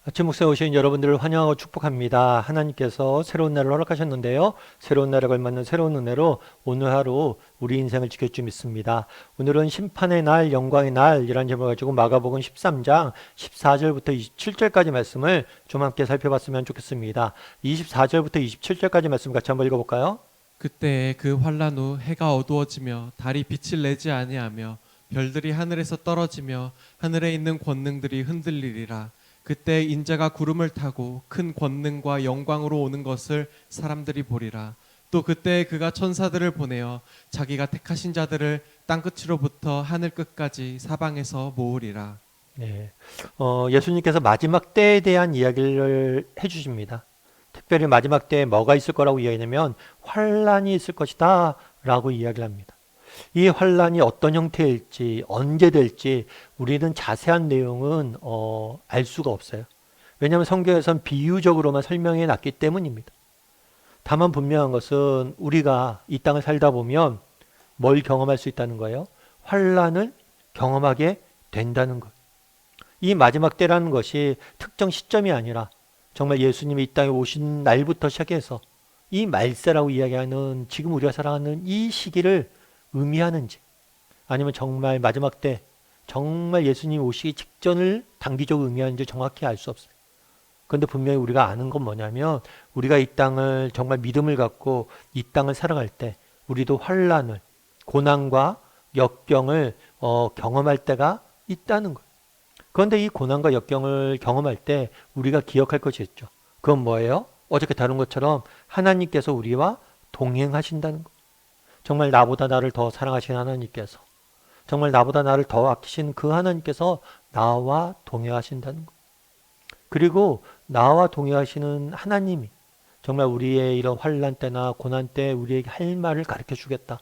아침 목사에 오신 여러분들을 환영하고 축복합니다. 하나님께서 새로운 날을 허락하셨는데요. 새로운 날에 걸맞는 새로운 은혜로 오늘 하루 우리 인생을 지킬 줄 믿습니다. 오늘은 심판의 날, 영광의 날이라는 제목을 가지고 마가복음 13장 14절부터 27절까지 말씀을 좀 함께 살펴봤으면 좋겠습니다. 24절부터 27절까지 말씀 같이 한번 읽어볼까요? 그때에 그 환란 후 해가 어두워지며 달이 빛을 내지 아니하며 별들이 하늘에서 떨어지며 하늘에 있는 권능들이 흔들리리라. 그때 인자가 구름을 타고 큰 권능과 영광으로 오는 것을 사람들이 보리라. 또 그때 그가 천사들을 보내어 자기가 택하신 자들을 땅 끝으로부터 하늘 끝까지 사방에서 모으리라. 네. 예수님께서 마지막 때에 대한 이야기를 해주십니다. 특별히 마지막 때에 뭐가 있을 거라고 이야기하냐면 환란이 있을 것이다 라고 이야기를 합니다. 이 환란이 어떤 형태일지 언제 될지 우리는 자세한 내용은 알 수가 없어요. 왜냐하면 성경에선 비유적으로만 설명해 놨기 때문입니다. 다만 분명한 것은 우리가 이 땅을 살다 보면 뭘 경험할 수 있다는 거예요? 환란을 경험하게 된다는 것. 이 마지막 때라는 것이 특정 시점이 아니라 정말 예수님이 이 땅에 오신 날부터 시작해서 이 말세라고 이야기하는 지금 우리가 살아가는 이 시기를 의미하는지, 아니면 정말 마지막 때 정말 예수님 오시기 직전을 단기적으로 의미하는지 정확히 알 수 없어요. 그런데 분명히 우리가 아는 건 뭐냐면 우리가 이 땅을 정말 믿음을 갖고 이 땅을 살아갈 때 우리도 환란을, 고난과 역경을 경험할 때가 있다는 거예요. 그런데 이 고난과 역경을 경험할 때 우리가 기억할 것이 있죠. 그건 뭐예요? 어저께 다룬 것처럼 하나님께서 우리와 동행하신다는 것. 정말 나보다 나를 더 사랑하신 하나님께서, 정말 나보다 나를 더 아끼신 그 하나님께서 나와 동행하신다는 것. 그리고 나와 동행하시는 하나님이 정말 우리의 이런 환난 때나 고난 때 우리에게 할 말을 가르쳐 주겠다.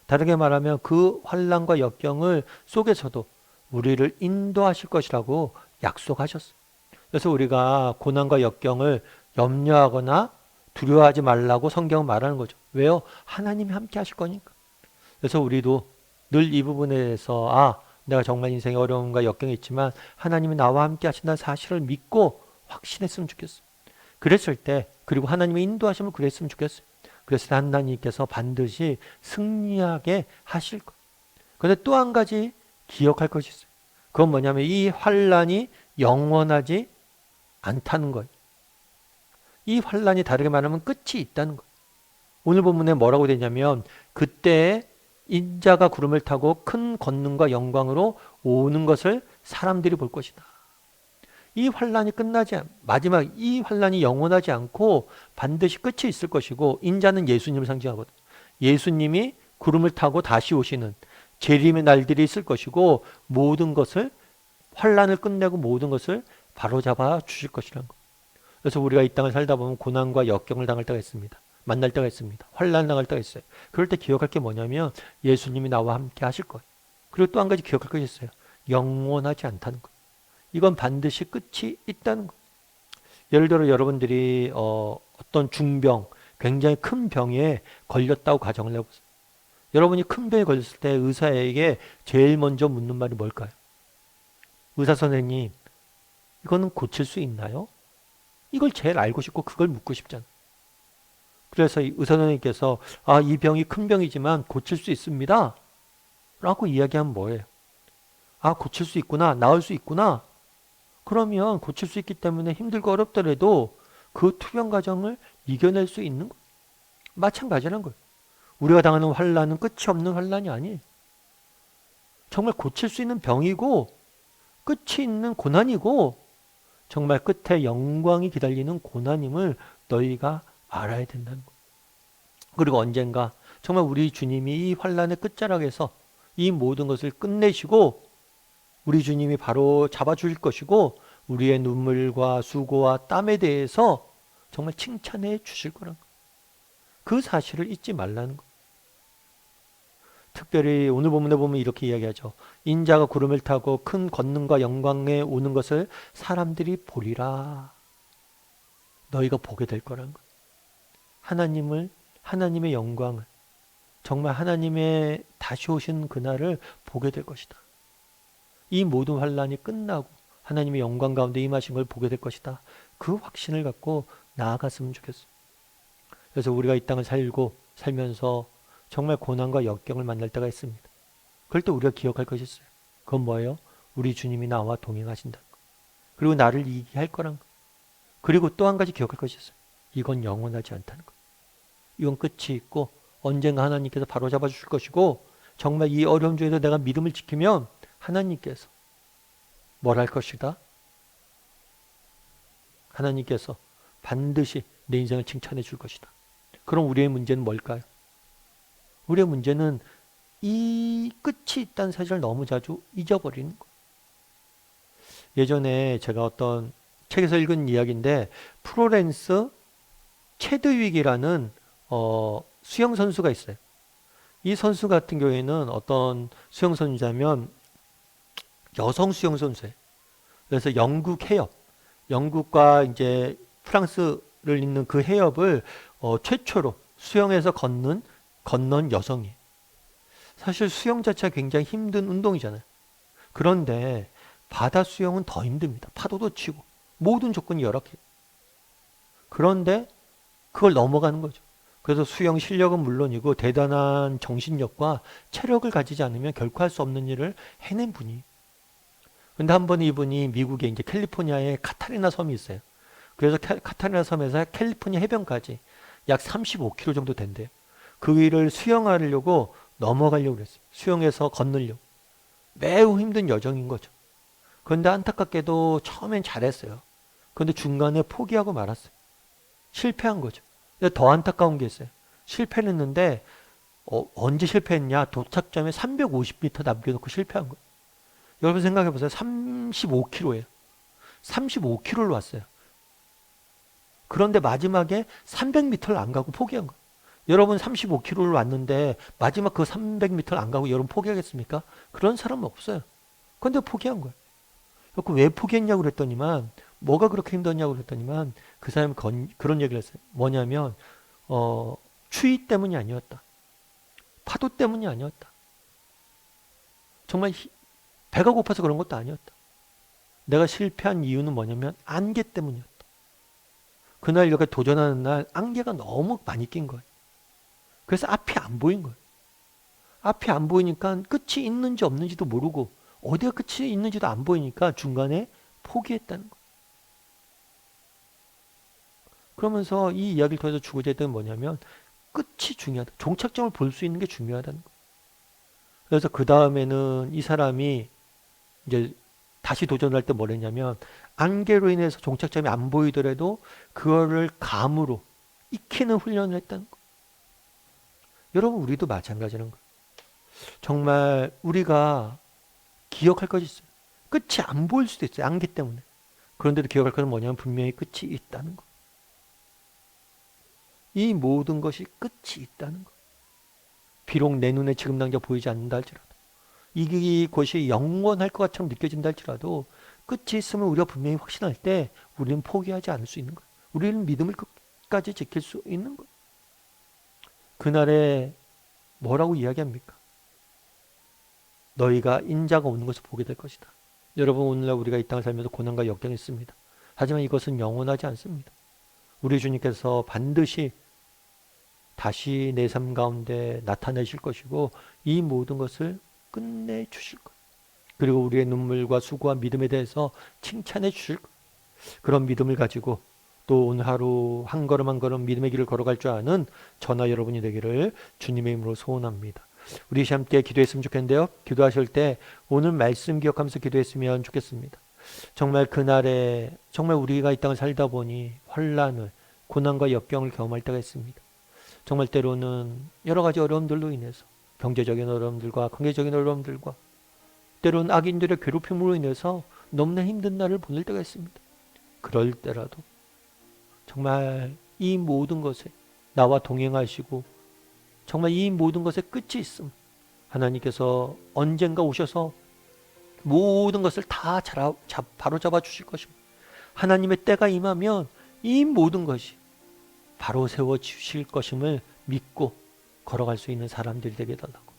다르게 말하면 그 환난과 역경을 속에서도 우리를 인도하실 것이라고 약속하셨어요. 그래서 우리가 고난과 역경을 염려하거나 두려워하지 말라고 성경은 말하는 거죠. 왜요? 하나님이 함께 하실 거니까. 그래서 우리도 늘 이 부분에 대해서 내가 정말 인생에 어려움과 역경이 있지만 하나님이 나와 함께 하신다는 사실을 믿고 확신했으면 좋겠어요. 그랬을 때, 그리고 하나님의 인도하심을 그랬으면 좋겠어요. 그래서 하나님께서 반드시 승리하게 하실 거예요. 그런데 또 한 가지 기억할 것이 있어요. 그건 뭐냐면 이 환란이 영원하지 않다는 거예요. 이 환란이 다르게 말하면 끝이 있다는 거예요. 오늘 본문에 뭐라고 되냐면 그때 인자가 구름을 타고 큰 권능과 영광으로 오는 것을 사람들이 볼 것이다. 이 환란이 마지막 이 환란이 영원하지 않고 반드시 끝이 있을 것이고, 인자는 예수님을 상징하거든. 예수님이 구름을 타고 다시 오시는 재림의 날들이 있을 것이고, 모든 것을, 환란을 끝내고 모든 것을 바로잡아 주실 것이라는 거. 그래서 우리가 이 땅을 살다 보면 고난과 역경을 당할 때가 있습니다. 만날 때가 있습니다. 환난 당할 때가 있어요. 그럴 때 기억할 게 뭐냐면 예수님이 나와 함께 하실 거예요. 그리고 또 한 가지 기억할 것이 있어요. 영원하지 않다는 거예요. 이건 반드시 끝이 있다는 거예요. 예를 들어 여러분들이 어떤 중병, 굉장히 큰 병에 걸렸다고 가정을 해보세요. 여러분이 큰 병에 걸렸을 때 의사에게 제일 먼저 묻는 말이 뭘까요? 의사 선생님, 이거는 고칠 수 있나요? 이걸 제일 알고 싶고 그걸 묻고 싶잖아요. 그래서 의사 선생님께서 이 병이 큰 병이지만 고칠 수 있습니다 라고 이야기하면 뭐예요? 고칠 수 있구나, 나을 수 있구나. 그러면 고칠 수 있기 때문에 힘들고 어렵더라도 그 투병 과정을 이겨낼 수 있는 거예요. 마찬가지라는 거예요. 우리가 당하는 환란은 끝이 없는 환란이 아니에요. 정말 고칠 수 있는 병이고 끝이 있는 고난이고 정말 끝에 영광이 기다리는 고난임을 너희가 알아야 된다는 거예요. 그리고 언젠가 정말 우리 주님이 이 환란의 끝자락에서 이 모든 것을 끝내시고 우리 주님이 바로 잡아주실 것이고 우리의 눈물과 수고와 땀에 대해서 정말 칭찬해 주실 거라는 거예요. 그 사실을 잊지 말라는 거예요. 특별히 오늘 본문에 보면 이렇게 이야기하죠. 인자가 구름을 타고 큰 권능과 영광에 오는 것을 사람들이 보리라. 너희가 보게 될 거라는 거예요. 하나님의 영광을, 정말 하나님의 다시 오신 그날을 보게 될 것이다. 이 모든 환란이 끝나고 하나님의 영광 가운데 임하신 걸 보게 될 것이다. 그 확신을 갖고 나아갔으면 좋겠어요. 그래서 우리가 이 땅을 살면서 정말 고난과 역경을 만날 때가 있습니다. 그럴 때 우리가 기억할 것이 있어요. 그건 뭐예요? 우리 주님이 나와 동행하신다. 그리고 나를 이기게 할 거란 거. 그리고 또 한 가지 기억할 것이 있어요. 이건 영원하지 않다는 거. 이건 끝이 있고 언젠가 하나님께서 바로잡아 주실 것이고 정말 이 어려움 중에서 내가 믿음을 지키면 하나님께서 뭘 할 것이다? 하나님께서 반드시 내 인생을 칭찬해 줄 것이다. 그럼 우리의 문제는 뭘까요? 우리의 문제는 이 끝이 있다는 사실을 너무 자주 잊어버리는 거. 예전에 제가 어떤 책에서 읽은 이야기인데 프로렌스 체드윅이라는 수영 선수가 있어요. 이 선수 같은 경우에는 어떤 수영 선수냐면 여성 수영 선수예요. 그래서 영국 해협, 영국과 이제 프랑스를 잇는 그 해협을 최초로 수영해서 건넌 여성이에요. 사실 수영 자체가 굉장히 힘든 운동이잖아요. 그런데 바다 수영은 더 힘듭니다. 파도도 치고 모든 조건이 열악해요. 그런데 그걸 넘어가는 거죠. 그래서 수영 실력은 물론이고 대단한 정신력과 체력을 가지지 않으면 결코 할 수 없는 일을 해낸 분이. 근데 한 번 이분이 미국의 이제 캘리포니아에 카타리나 섬이 있어요. 그래서 카타리나 섬에서 캘리포니아 해변까지 약 35km 정도 된대요. 그 위를 수영하려고 넘어가려고 그랬어요. 수영해서 건너려고. 매우 힘든 여정인 거죠. 그런데 안타깝게도 처음엔 잘했어요. 그런데 중간에 포기하고 말았어요. 실패한 거죠. 근데 더 안타까운 게 있어요. 실패를 했는데 언제 실패했냐? 도착점에 350m 남겨놓고 실패한 거예요. 여러분 생각해 보세요. 35km예요. 35km를 왔어요. 그런데 마지막에 300m를 안 가고 포기한 거예요. 여러분 35km를 왔는데 마지막 그 300m를 안 가고 여러분 포기하겠습니까? 그런 사람은 없어요. 그런데 포기한 거예요. 왜 포기했냐고 그랬더니만 뭐가 그렇게 힘들었냐고 그랬더니만 그 사람이 그런 얘기를 했어요. 뭐냐면 추위 때문이 아니었다. 파도 때문이 아니었다. 정말 배가 고파서 그런 것도 아니었다. 내가 실패한 이유는 뭐냐면 안개 때문이었다. 그날 이렇게 도전하는 날 안개가 너무 많이 낀 거예요. 그래서 앞이 안 보인 거예요. 앞이 안 보이니까 끝이 있는지 없는지도 모르고 어디가 끝이 있는지도 안 보이니까 중간에 포기했다는 거예요. 그러면서 이 이야기를 통해서 주고자 했던 건 뭐냐면 끝이 중요하다. 종착점을 볼 수 있는 게 중요하다는 거예요. 그래서 그 다음에는 이 사람이 이제 다시 도전할 때 뭘 했냐면 안개로 인해서 종착점이 안 보이더라도 그거를 감으로 익히는 훈련을 했다는 거예요. 여러분 우리도 마찬가지라는 거예요. 정말 우리가 기억할 것이 있어요. 끝이 안 보일 수도 있어요. 안개 때문에. 그런데도 기억할 것은 뭐냐면 분명히 끝이 있다는 거. 이 모든 것이 끝이 있다는 거. 비록 내 눈에 지금 당장 보이지 않는다 할지라도 이것이 영원할 것 같처럼 느껴진다 할지라도 끝이 있으면 우리가 분명히 확신할 때 우리는 포기하지 않을 수 있는 거예요. 우리는 믿음을 끝까지 지킬 수 있는 거예요. 그날에 뭐라고 이야기합니까? 너희가 인자가 오는 것을 보게 될 것이다. 여러분 오늘날 우리가 이 땅을 살면서 고난과 역경이 있습니다. 하지만 이것은 영원하지 않습니다. 우리 주님께서 반드시 다시 내 삶 가운데 나타내실 것이고 이 모든 것을 끝내주실 거예요. 그리고 우리의 눈물과 수고와 믿음에 대해서 칭찬해 주실 거예요. 그런 믿음을 가지고 또 오늘 하루 한 걸음 한 걸음 믿음의 길을 걸어갈 줄 아는 저나 여러분이 되기를 주님의 이름으로 소원합니다. 우리 함께 기도했으면 좋겠는데요. 기도하실 때 오늘 말씀 기억하면서 기도했으면 좋겠습니다. 정말 그날에 정말 우리가 이 땅을 살다 보니 환난을 고난과 역경을 경험할 때가 있습니다. 정말 때로는 여러 가지 어려움들로 인해서 경제적인 어려움들과 관계적인 어려움들과 때로는 악인들의 괴롭힘으로 인해서 너무나 힘든 날을 보낼 때가 있습니다. 그럴 때라도 정말 이 모든 것에 나와 동행하시고 정말 이 모든 것에 끝이 있음. 하나님께서 언젠가 오셔서 모든 것을 다 바로잡아 주실 것입니다. 하나님의 때가 임하면 이 모든 것이 바로 세워 주실 것임을 믿고 걸어갈 수 있는 사람들이 되게 해달라고.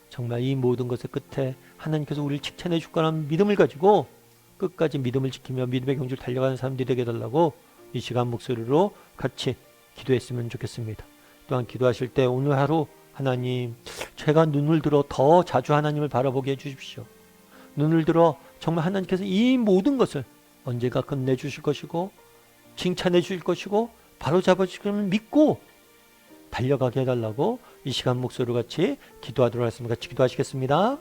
정말 이 모든 것의 끝에 하나님께서 우리를 칭찬해 줄 거라는 믿음을 가지고 끝까지 믿음을 지키며 믿음의 경주를 달려가는 사람들이 되게 해달라고 이 시간 목소리로 같이 기도했으면 좋겠습니다. 또한 기도하실 때 오늘 하루 하나님, 제가 눈을 들어 더 자주 하나님을 바라보게 해주십시오. 눈을 들어 정말 하나님께서 이 모든 것을 언제가 끝내주실 것이고 칭찬해 주실 것이고 바로잡아 주실 것을 믿고 달려가게 해달라고 이 시간 목소리로 같이 기도하도록 하겠습니다. 같이 기도하시겠습니다.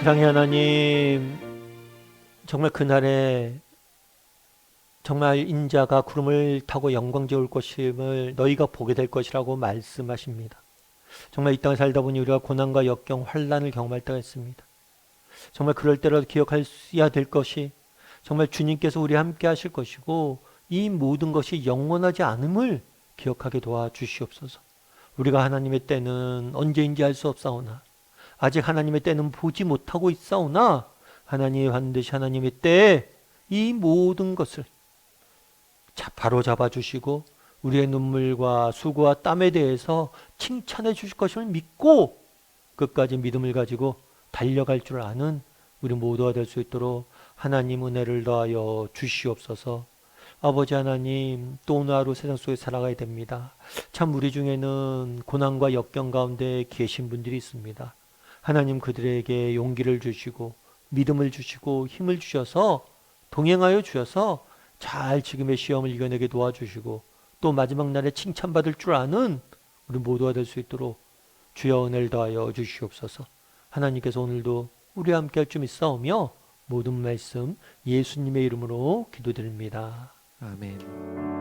사랑의 하나님, 정말 그날에 정말 인자가 구름을 타고 영광제 올 것임을 너희가 보게 될 것이라고 말씀하십니다. 정말 이 땅을 살다 보니 우리가 고난과 역경, 환난을 경험할 때가 있습니다. 정말 그럴 때라도 기억해야 될 것이 정말 주님께서 우리 함께 하실 것이고 이 모든 것이 영원하지 않음을 기억하게 도와주시옵소서. 우리가 하나님의 때는 언제인지 알 수 없사오나 아직 하나님의 때는 보지 못하고 있사오나 하나님이 반드시 하나님의 때에 이 모든 것을 바로 잡아주시고 우리의 눈물과 수고와 땀에 대해서 칭찬해 주실 것을 믿고 끝까지 믿음을 가지고 달려갈 줄 아는 우리 모두가 될 수 있도록 하나님 은혜를 더하여 주시옵소서. 아버지 하나님, 또 오늘 하루 세상 속에 살아가야 됩니다. 참 우리 중에는 고난과 역경 가운데 계신 분들이 있습니다. 하나님 그들에게 용기를 주시고 믿음을 주시고 힘을 주셔서 동행하여 주셔서 잘 지금의 시험을 이겨내게 도와주시고 또 마지막 날에 칭찬받을 줄 아는 우리 모두가 될 수 있도록 주여 은혜를 더하여 주시옵소서. 하나님께서 오늘도 우리와 함께 할 줄 믿사오며 모든 말씀 예수님의 이름으로 기도드립니다. 아멘.